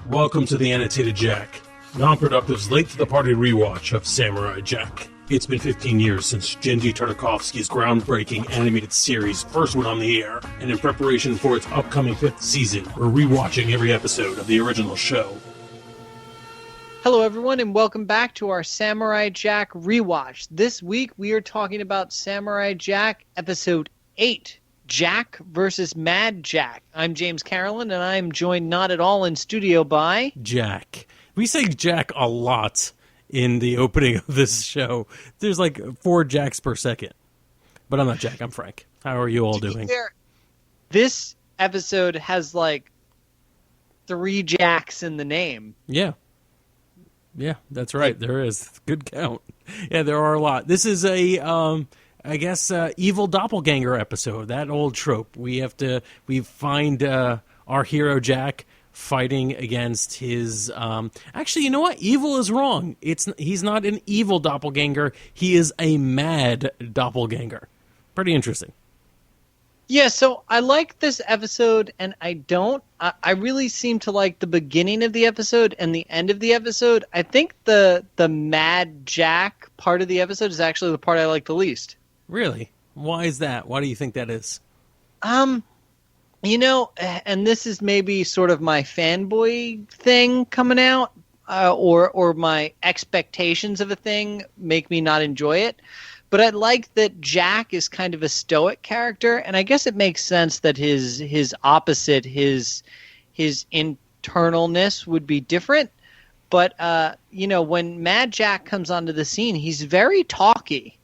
Welcome to the Annotated Jack, Non-Productive's late-to-the-party rewatch of Samurai Jack. It's been 15 years since Genji Tartakovsky's groundbreaking animated series first went on the air, and in preparation for its upcoming 5th season, we're rewatching every episode of the original show. Hello everyone, and welcome back to our Samurai Jack rewatch. This week we are talking about Samurai Jack Episode 8, Jack versus Mad Jack. I'm James Carolyn, and I'm joined not at all in studio by... Jack. We say Jack a lot in the opening of this show. There's like 4 Jacks per second. But I'm not Jack, I'm Frank. How are you all doing? This episode has like 3 Jacks in the name. Yeah, that's right. There is. Good count. Yeah, there are a lot. This is a... evil doppelganger episode. That old trope. We find our hero Jack fighting against his. Actually, you know what? Evil is wrong. He's not an evil doppelganger. He is a mad doppelganger. Pretty interesting. Yeah, so I like this episode, and I don't. I really seem to like the beginning of the episode and the end of the episode. I think the Mad Jack part of the episode is actually the part I like the least. Really? Why is that? Why do you think that is? You know, and this is maybe sort of my fanboy thing coming out, or my expectations of a thing make me not enjoy it. But I like that Jack is kind of a stoic character, and I guess it makes sense that his opposite, his internalness would be different. But when Mad Jack comes onto the scene, he's very talky.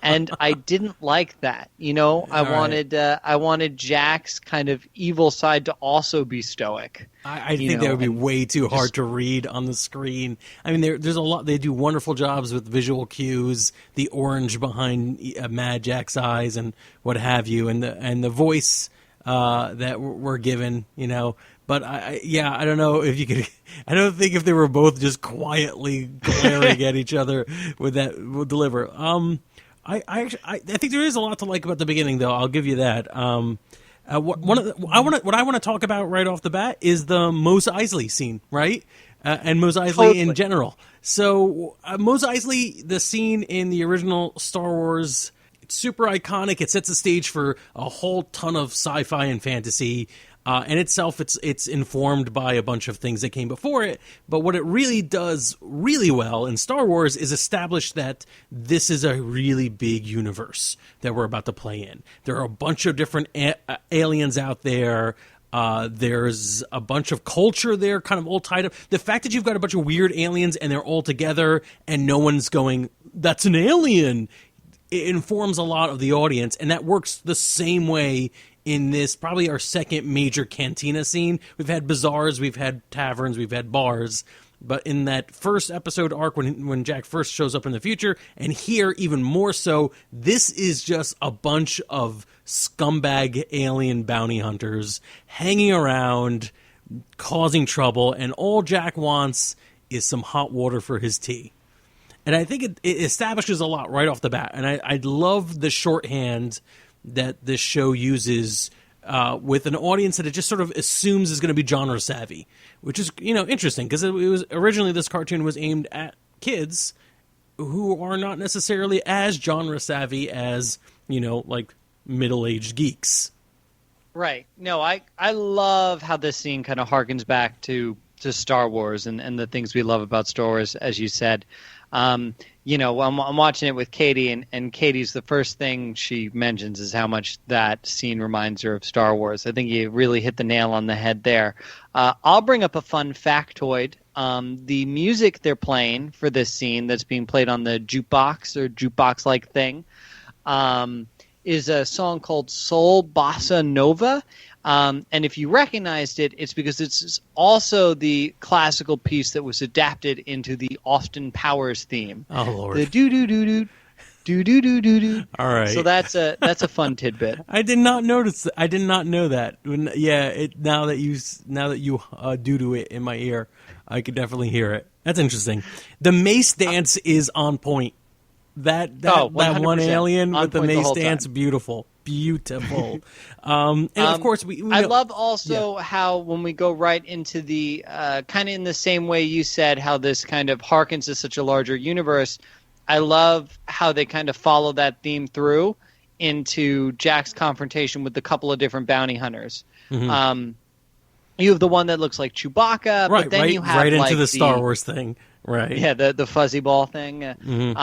And I didn't like that. I wanted Jack's kind of evil side to also be stoic. I think that would be way too hard to read on the screen. I mean, there's a lot. They do wonderful jobs with visual cues, the orange behind Mad Jack's eyes, and what have you, and the voice that we're given. But I don't know if you could. I don't think if they were both just quietly glaring at each other would deliver. I think there is a lot to like about the beginning, though. I'll give you that. What I want to talk about right off the bat is the Mos Eisley scene, right? And Mos Eisley in general. So Mos Eisley, the scene in the original Star Wars, it's super iconic. It sets the stage for a whole ton of sci-fi and fantasy. And itself, it's informed by a bunch of things that came before it. But what it really does really well in Star Wars is establish that this is a really big universe that we're about to play in. There are a bunch of different aliens out there. There's a bunch of culture there, kind of all tied up. The fact that you've got a bunch of weird aliens and they're all together and no one's going, "That's an alien," it informs a lot of the audience, and that works the same way in this, probably our second major cantina scene. We've had bazaars, we've had taverns, we've had bars, but in that first episode arc when Jack first shows up in the future, and here even more so, this is just a bunch of scumbag alien bounty hunters hanging around, causing trouble, and all Jack wants is some hot water for his tea. And I think it establishes a lot right off the bat, and I love the shorthand that this show uses with an audience that it just sort of assumes is going to be genre savvy, which is interesting because it was originally, this cartoon was aimed at kids who are not necessarily as genre savvy as like middle-aged geeks. Right. No, I love how this scene kind of harkens back to Star Wars and the things we love about Star Wars, as you said. I'm watching it with Katie, and Katie's the first thing she mentions is how much that scene reminds her of Star Wars. I think you really hit the nail on the head there. I'll bring up a fun factoid. The music they're playing for this scene that's being played on the jukebox or jukebox-like thing is a song called Soul Bossa Nova. And if you recognized it, it's because it's also the classical piece that was adapted into the Austin Powers theme. Oh, Lord. The do-do-do-do, do-do-do-do-do. All right. So that's a fun tidbit. I did not notice. I did not know that. Now that you do it in my ear, I could definitely hear it. That's interesting. The mace dance is on point. That one alien with the mace dance, beautiful. beautiful. And of course, we I love also how when we go right into the kind of in the same way you said how this kind of harkens to such a larger universe. I love how they kind of follow that theme through into Jack's confrontation with the couple of different bounty hunters. Mm-hmm. You have the one that looks like Chewbacca, right, but then you have right into like the Star Wars thing. Right. Yeah, the fuzzy ball thing. Mm-hmm.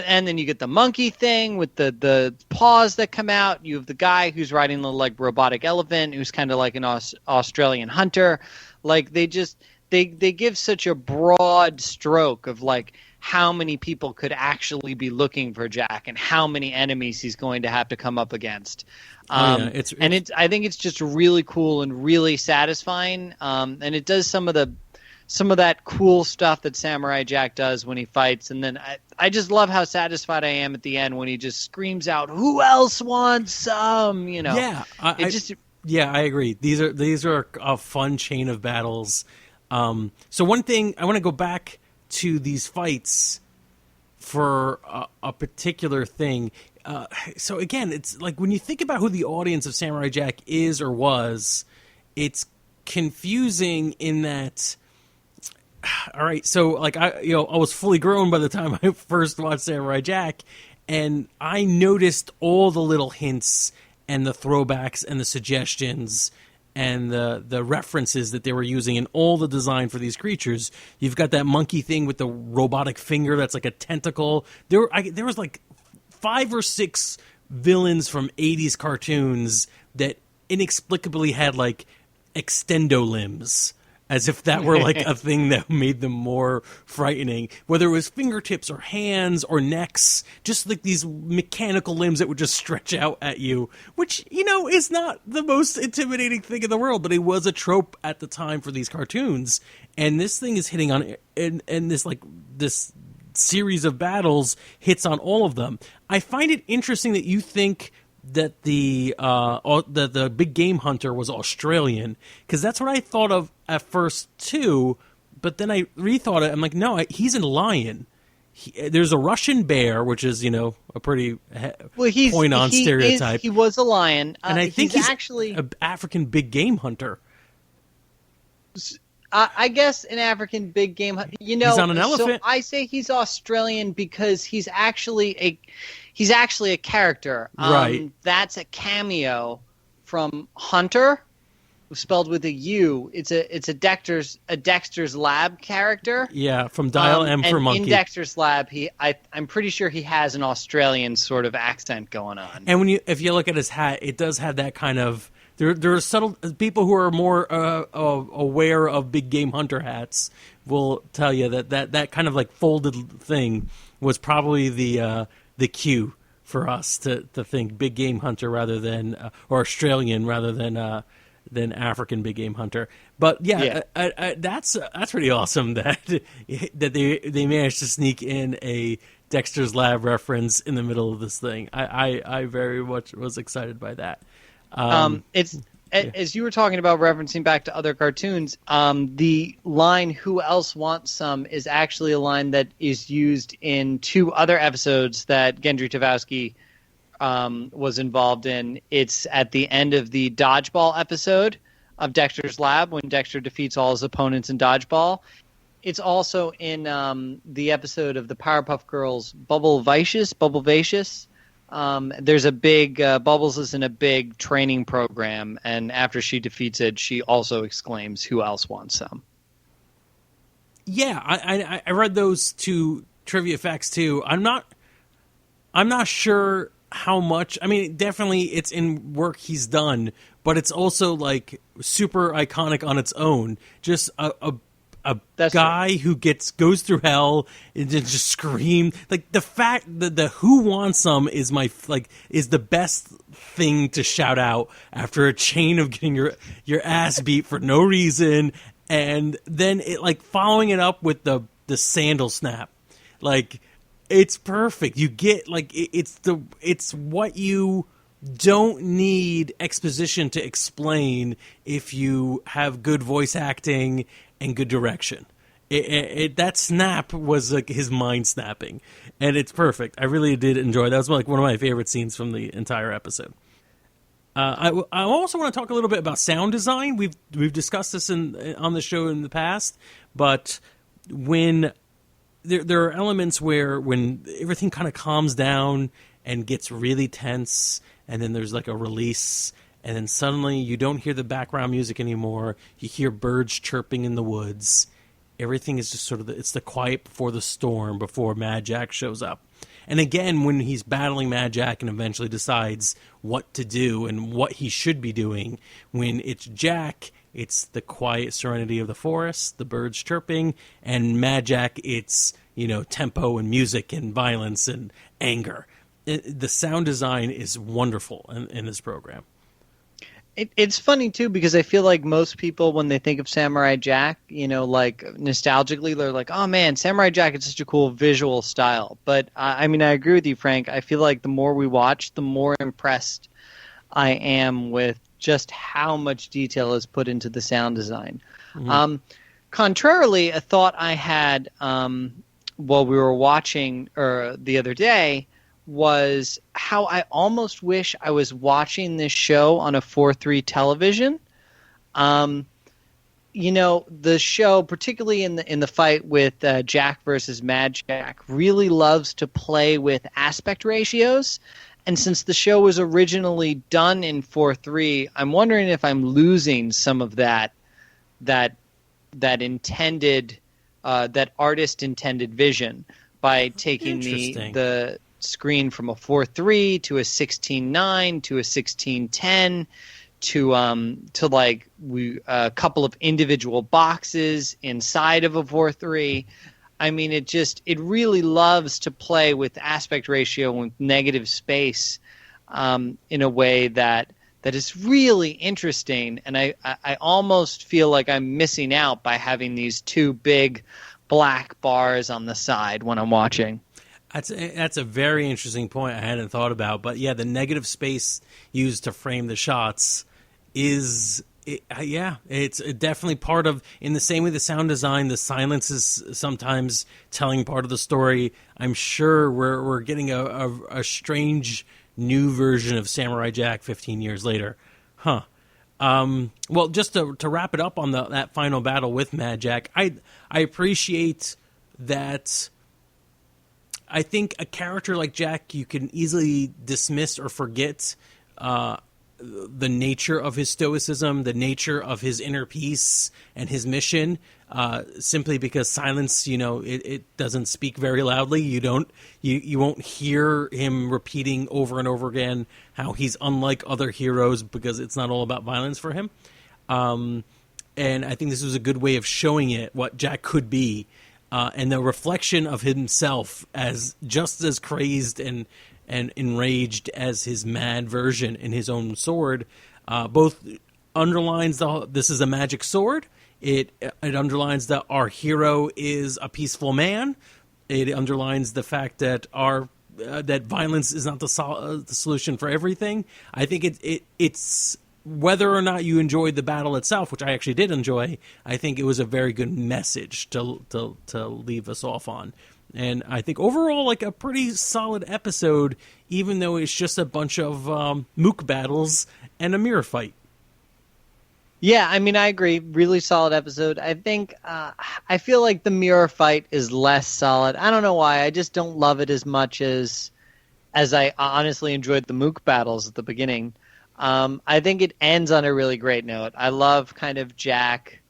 And then you get the monkey thing with the paws that come out. You have the guy who's riding the like robotic elephant, who's kind of like an Australian hunter. Like they give such a broad stroke of like how many people could actually be looking for Jack and how many enemies he's going to have to come up against. I think it's just really cool and really satisfying. And it does some of that cool stuff that Samurai Jack does when he fights. And then I just love how satisfied I am at the end when he just screams out, "Who else wants some?" You know? Yeah. I agree. These are a fun chain of battles. So one thing, I want to go back to these fights for a particular thing. So again, it's like when you think about who the audience of Samurai Jack is or was, it's confusing in that. All right, so like I was fully grown by the time I first watched Samurai Jack, and I noticed all the little hints and the throwbacks and the suggestions and the references that they were using in all the design for these creatures. You've got that monkey thing with the robotic finger that's like a tentacle. There was like 5 or 6 villains from 80s cartoons that inexplicably had like extendo limbs, as if that were like a thing that made them more frightening. Whether it was fingertips or hands or necks, just like these mechanical limbs that would just stretch out at you, which, is not the most intimidating thing in the world, but it was a trope at the time for these cartoons. And this thing is hitting on, and this series of battles hits on all of them. I find it interesting that you think that the big game hunter was Australian, because that's what I thought of at first too, but then I rethought it. I'm like, no, he's a lion. There's a Russian bear, which is a pretty point-on stereotype. He was a lion, and I think he's actually an African big game hunter. I guess an African big game hunter. He's on an elephant. So I say he's Australian because he's actually a character. Right. That's a cameo from Hunter, spelled with a U. It's a Dexter's Lab character. Yeah, from Dial M for Monkey. In Dexter's Lab, I'm pretty sure he has an Australian sort of accent going on. And if you look at his hat, it does have that kind of. There are subtle people who are more aware of big game hunter hats will tell you that kind of like folded thing was probably the cue for us to think big game hunter rather than or Australian rather than African big game hunter. But that's pretty awesome that they managed to sneak in a Dexter's Lab reference in the middle of this thing. I very much was excited by that. As you were talking about referencing back to other cartoons, the line "Who else wants some" is actually a line that is used in 2 other episodes that Gendry Tavowski was involved in. It's at the end of the Dodgeball episode of Dexter's Lab when Dexter defeats all his opponents in Dodgeball. It's also in the episode of the Powerpuff Girls Bubble Vacious. There's a big Bubbles is in a big training program, and after she defeats it, she also exclaims, "Who else wants some?" Yeah, I read those 2 trivia facts too. I'm not sure how much. I mean, definitely it's in work he's done, but it's also like super iconic on its own. Just a guy right. who goes through hell and just scream like the fact that the "Who wants some" is is the best thing to shout out after a chain of getting your ass beat for no reason, and then it like following it up with the sandal snap, like it's perfect. You get like it's what you don't need exposition to explain if you have good voice acting and good direction. that snap was like his mind snapping, and it's perfect. I really did enjoy that. Was like one of my favorite scenes from the entire episode. I also want to talk a little bit about sound design. We've discussed this on the show in the past, but when there are elements where when everything kind of calms down and gets really tense, and then there's like a release, and then suddenly you don't hear the background music anymore. You hear birds chirping in the woods. Everything is just sort of it's the quiet before the storm, before Mad Jack shows up. And again, when he's battling Mad Jack and eventually decides what to do and what he should be doing, when it's Jack, it's the quiet serenity of the forest, the birds chirping, and Mad Jack, it's, tempo and music and violence and anger. The sound design is wonderful in this program. It's funny, too, because I feel like most people, when they think of Samurai Jack, like nostalgically, they're like, oh, man, Samurai Jack is such a cool visual style. But, I agree with you, Frank. I feel like the more we watch, the more impressed I am with just how much detail is put into the sound design. Mm-hmm. Contrarily, a thought I had while we were watching the other day was how I almost wish I was watching this show on a 4:3 television. The show, particularly in the fight with Jack versus Mad Jack, really loves to play with aspect ratios. And since the show was originally done in 4:3, I'm wondering if I'm losing some of that intended that artist intended vision by taking the screen from a 4:3 to a 16:9 to a 16:10 to like a couple of individual boxes inside of a 4:3. It really loves to play with aspect ratio and negative space in a way that is really interesting. And I almost feel like I'm missing out by having these two big black bars on the side when I'm watching. That's a very interesting point I hadn't thought about. But yeah, the negative space used to frame the shots it's definitely part of, in the same way the sound design, the silence is sometimes telling part of the story. I'm sure we're getting a strange new version of Samurai Jack 15 years later. Huh. Well, just to wrap it up on that final battle with Mad Jack, I appreciate that. I think a character like Jack, you can easily dismiss or forget the nature of his stoicism, the nature of his inner peace and his mission, simply because silence, it doesn't speak very loudly. You won't hear him repeating over and over again how he's unlike other heroes because it's not all about violence for him. And I think this was a good way of showing it, what Jack could be. And the reflection of himself as just as crazed and enraged as his mad version in his own sword, both underlines this is a magic sword. It underlines that our hero is a peaceful man. It underlines the fact that that violence is not the solution for everything. I think it's whether or not you enjoyed the battle itself, which I actually did enjoy, I think it was a very good message to leave us off on. And I think overall, like a pretty solid episode, even though it's just a bunch of mook battles and a mirror fight. Yeah, I agree. Really solid episode. I think I feel like the mirror fight is less solid. I don't know why. I just don't love it as much as I honestly enjoyed the mook battles at the beginning. I think it ends on a really great note. I love kind of Jack,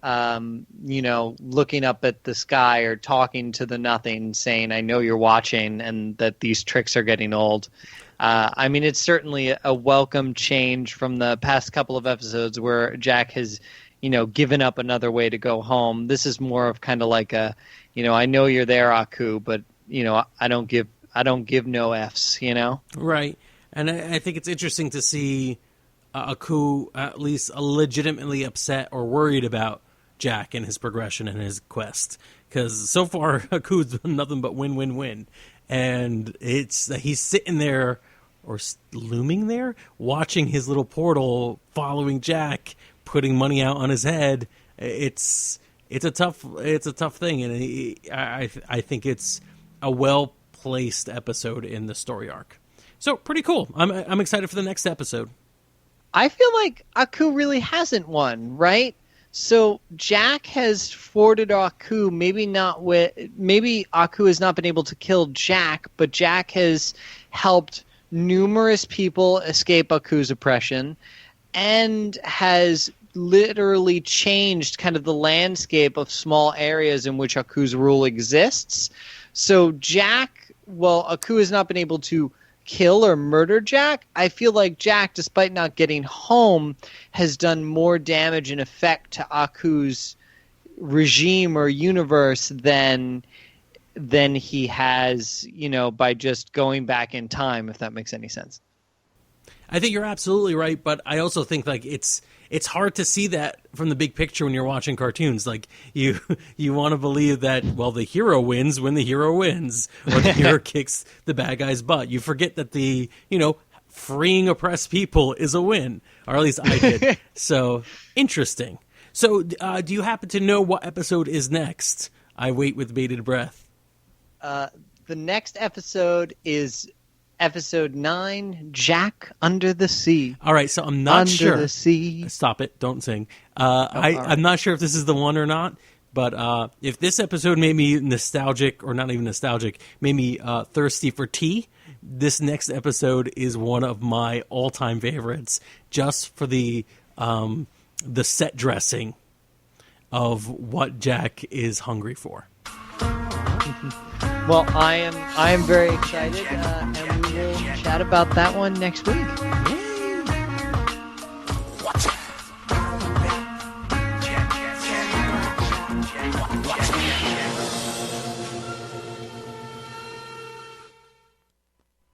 looking up at the sky or talking to the nothing, saying, I know you're watching and that these tricks are getting old. It's certainly a welcome change from the past couple of episodes where Jack has, given up another way to go home. This is more of kind of like a, I know you're there, Aku, but, I don't give no Fs, Right. And I think it's interesting to see Aku at least legitimately upset or worried about Jack and his progression and his quest. Because so far, Aku's done nothing but win, win, win. And it's that he's sitting there or looming there, watching his little portal, following Jack, putting money out on his head. It's it's a tough thing, and I think it's a well placed episode in the story arc. So pretty cool. I'm excited for the next episode. I feel like Aku really hasn't won, right? So Jack has thwarted Aku. Maybe Aku has not been able to kill Jack, but Jack has helped numerous people escape Aku's oppression, and has literally changed kind of the landscape of small areas in which Aku's rule exists. So Aku has not been able to kill or murder Jack. I feel like Jack, despite not getting home, has done more damage and effect to Aku's regime or universe than he has, by just going back in time, if that makes any sense. I think you're absolutely right, but I also think like it's hard to see that from the big picture when you're watching cartoons. Like you want to believe that, well, the hero wins when the hero wins, or the hero kicks the bad guy's butt. You forget that the freeing oppressed people is a win, or at least I did. So interesting. So do you happen to know what episode is next? I wait with bated breath. The next episode is Episode 9, Jack Under the Sea. All right, so I'm not sure. Under the sea. Stop it. Don't sing. I'm not sure if this is the one or not, but if this episode made me nostalgic, or not even nostalgic, made me thirsty for tea, this next episode is one of my all-time favorites, just for the set dressing of what Jack is hungry for. Well, I am very excited, and we will chat about that one next week.